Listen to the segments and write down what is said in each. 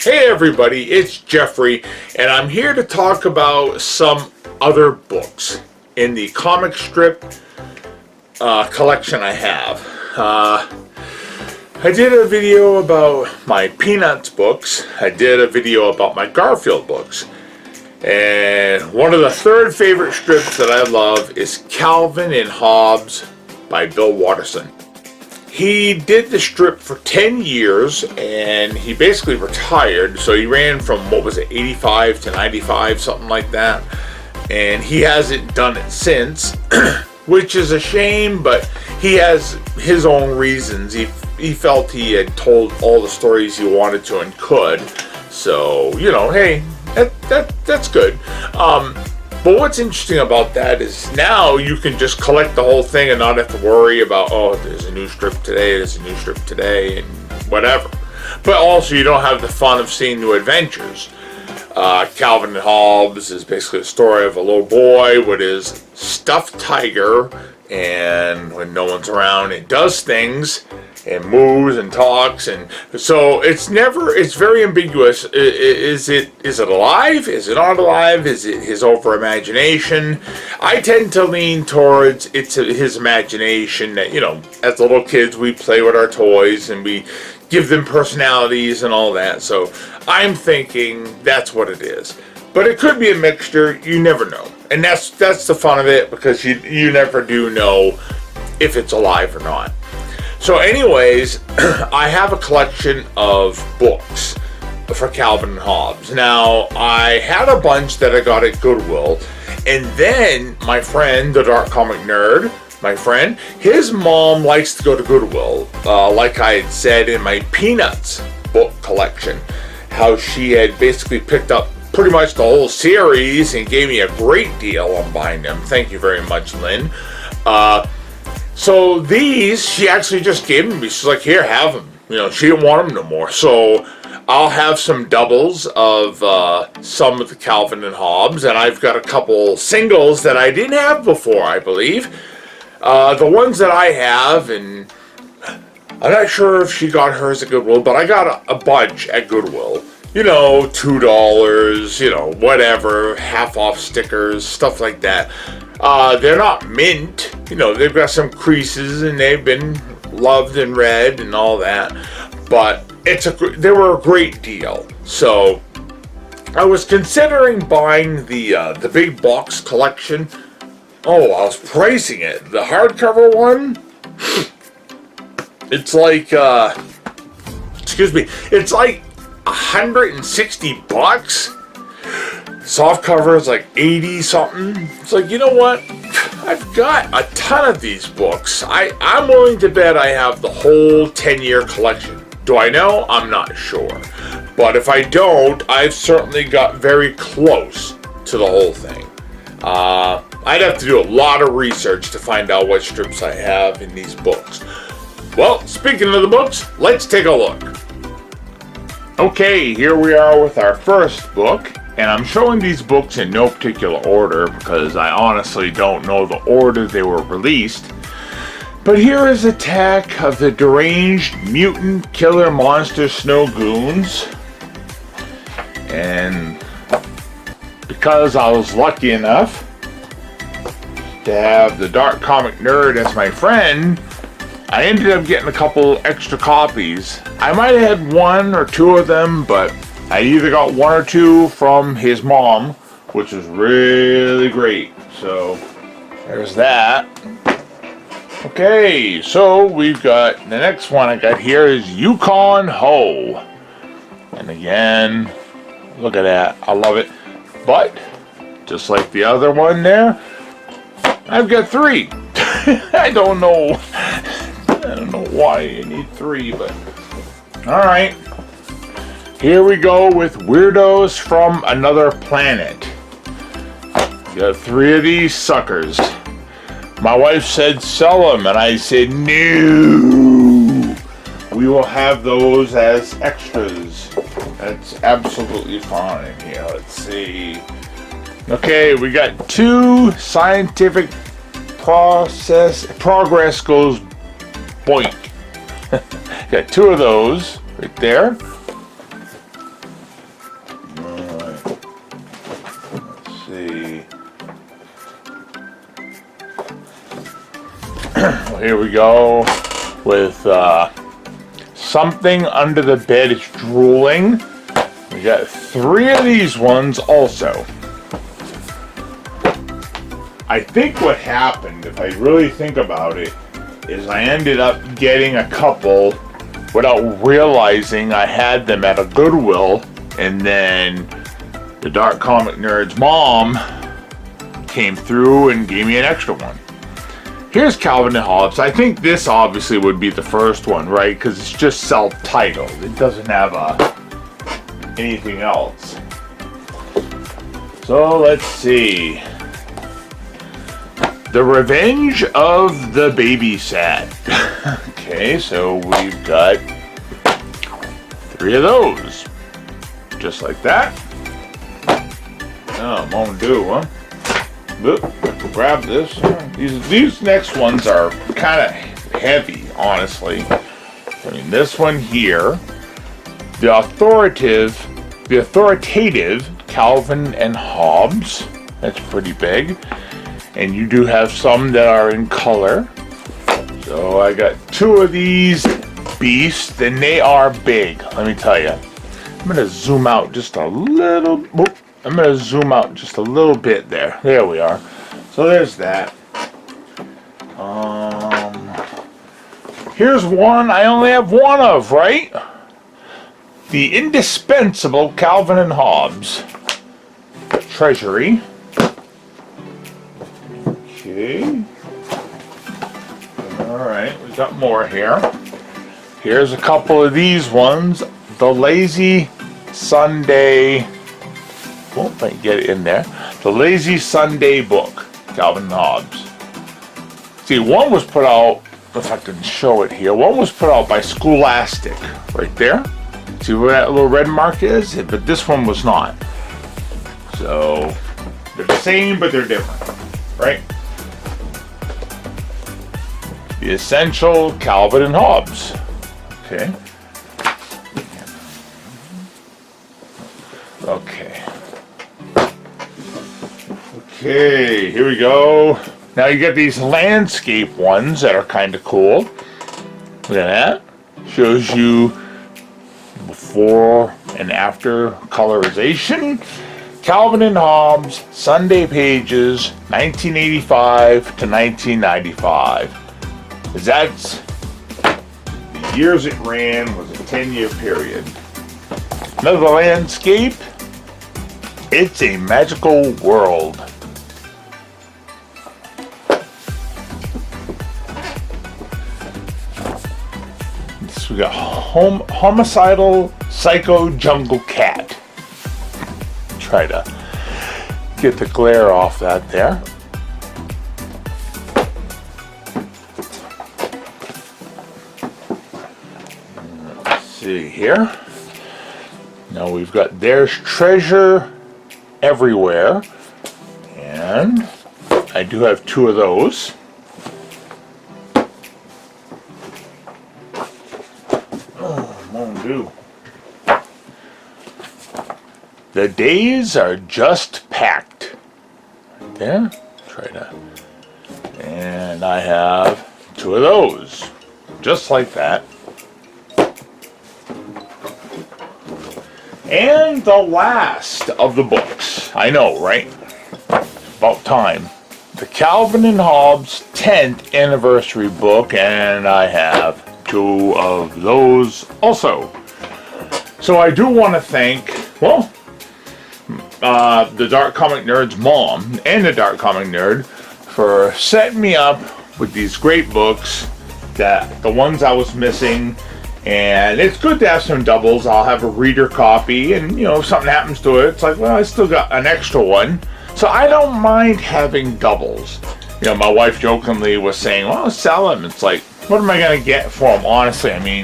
Hey everybody, it's Jeffrey, and I'm here to talk about some other books in the comic strip collection I have. I did a video about my Peanuts books. I did a video about my Garfield books. And one of the third favorite strips that I love is Calvin and Hobbes by Bill Watterson. He did the strip for 10 years and he basically retired. So he ran from, 85 to 95, something like that. And he hasn't done it since, which is a shame, but he has his own reasons. He felt he had told all the stories he wanted to and could. So, hey, that's good. But what's interesting about that is now you can just collect the whole thing and not have to worry about, there's a new strip today, and whatever. But also you don't have the fun of seeing new adventures. Calvin and Hobbes is basically the story of a little boy with his stuffed tiger, and when no one's around, it does things and moves and talks, and so it's very ambiguous. Is it alive? Is it not alive? Is it his over imagination? I tend to lean towards it's his imagination. That, as little kids we play with our toys and we give them personalities and all that. So I'm thinking that's what it is. But it could be a mixture. You never know, and that's the fun of it, because you never do know if it's alive or not. So anyways, I have a collection of books for Calvin and Hobbes. Now, I had a bunch that I got at Goodwill, and then my friend, the Dark Comic Nerd, his mom likes to go to Goodwill, like I had said in my Peanuts book collection, how she had basically picked up pretty much the whole series and gave me a great deal on buying them. Thank you very much, Lynn. So these, she actually just gave them to me. She's like, here, have them. She didn't want them no more. So I'll have some doubles of some of the Calvin and Hobbes, and I've got a couple singles that I didn't have before, I believe. The ones that I have, and I'm not sure if she got hers at Goodwill, but I got a bunch at Goodwill. $2, whatever, half off stickers, stuff like that. They're not mint, they've got some creases and they've been loved and read and all that, but they were a great deal. So I was considering buying the big box collection. I was pricing it. The hardcover one, it's like, it's like $160. Soft cover is like 80 something. It's like, you know what? I've got a ton of these books. I'm willing to bet I have the whole 10-year collection. Do I know? I'm not sure. But if I don't, I've certainly got very close to the whole thing. I'd have to do a lot of research to find out what strips I have in these books. Well, speaking of the books, let's take a look. Okay, here we are with our first book. And I'm showing these books in no particular order because I honestly don't know the order they were released. But here is Attack of the Deranged Mutant Killer Monster Snow Goons. And because I was lucky enough to have the Dark Comic Nerd as my friend, I ended up getting a couple extra copies. I might have had one or two of them, but I either got one or two from his mom, which was really great. So there's that. Okay, so we've got the next one I got here is Yukon Ho. And again, look at that. I love it. But just like the other one there, I've got 3. I don't know why you need 3, but all right. Here we go with Weirdos from Another Planet. Got 3 of these suckers. My wife said sell them, and I said no. We will have those as extras. That's absolutely fine. Here, let's see. Okay, we got 2 scientific progress goes boink. Got 2 of those right there. here we go with Something Under the Bed is Drooling. We got 3 of these ones also. I think what happened, if I really think about it, is I ended up getting a couple without realizing I had them at a Goodwill, and then the Dark Comic Nerd's mom came through and gave me an extra one. Here's Calvin and Hobbes. I think this obviously would be the first one, right? Because it's just self-titled. It doesn't have anything else. So let's see. The Revenge of the Babysat. Okay, so we've got 3 of those. Just like that. Oh, won't do, huh? Oop, grab this. These next ones are kind of heavy, honestly. I mean, this one here, the authoritative Calvin and Hobbes. That's pretty big. And you do have some that are in color. So I got 2 of these beasts, and they are big, let me tell you. I'm going to zoom out just a little. Whoop, I'm going to zoom out just a little bit there. There we are. So there's that. Here's one I only have one of, right? The indispensable Calvin and Hobbes Treasury. Okay. Alright, we got more here. Here's a couple of these ones. The Lazy Sunday. Oh, if I can get it in there. The Lazy Sunday book, Calvin and Hobbes. See, one was put out, if I can show it here, one was put out by Scholastic, right there. See where that little red mark is? But this one was not. So, they're the same, but they're different, right? The Essential Calvin and Hobbes. Okay. Okay, here we go. Now you get these landscape ones that are kind of cool. Look at that. Shows you before and after colorization. Calvin and Hobbes, Sunday Pages, 1985 to 1995. Because that's the years it ran was a 10-year period. Another landscape. It's a Magical World. So we got Homicidal Psycho Jungle Cat. Try to get the glare off that there. Let's see here. Now we've got There's Treasure Everywhere, and I do have 2 of those. Oh, won't do. The Days Are Just Packed. Right there. Try to. And I have 2 of those. Just like that. And the last of the books. I know, right? About time. The Calvin and Hobbes 10th anniversary book, and I have 2 of those also. So I do want to thank, well, the Dark Comic Nerd's mom and the Dark Comic Nerd for setting me up with these great books, that the ones I was missing. And it's good to have some doubles. I'll have a reader copy, and if something happens to it, it's like, well, I still got an extra one. So I don't mind having doubles. My wife jokingly was saying, well, sell them. It's like, what am I going to get for them? Honestly, I mean,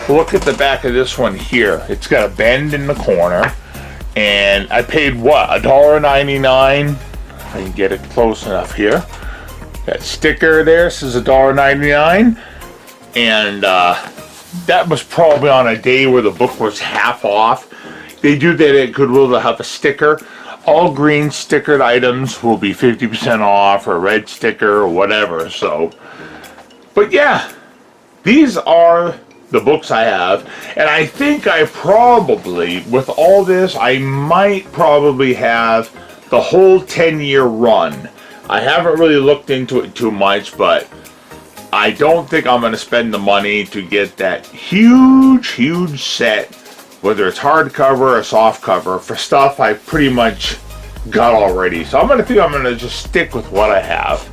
look at the back of this one here. It's got a bend in the corner, and I paid what, $1.99? If I can get it close enough here. That sticker there says $1.99, and that was probably on a day where the book was half off. They do that at Goodwill. They'll have a sticker. All green stickered items will be 50% off, or red sticker, or whatever. So But yeah, these are the books I have, and I think I probably, with all this, I might probably have the whole 10-year run. I haven't really looked into it too much, but I don't think I'm going to spend the money to get that huge set, whether it's hardcover or softcover, for stuff I pretty much got already. So I'm going to just stick with what I have.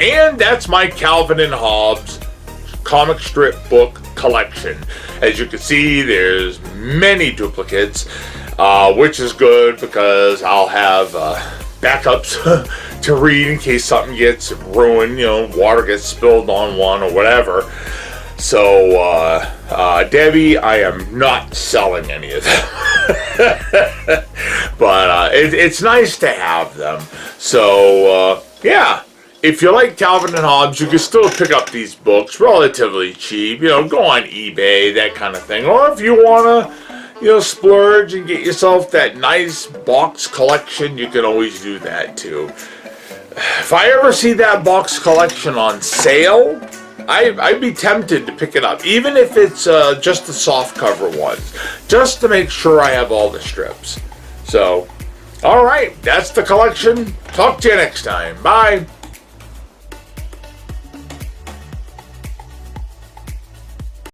And that's my Calvin and Hobbes comic strip book collection. As you can see, there's many duplicates, which is good because I'll have backups to read in case something gets ruined, water gets spilled on one or whatever. So, Debbie, I am not selling any of them. But it's nice to have them. So, yeah. If you like Calvin and Hobbes, you can still pick up these books relatively cheap. Go on eBay, that kind of thing. Or if you want to, splurge and get yourself that nice box collection, you can always do that too. If I ever see that box collection on sale, I'd be tempted to pick it up, even if it's just the softcover ones, just to make sure I have all the strips. So, all right, that's the collection. Talk to you next time. Bye.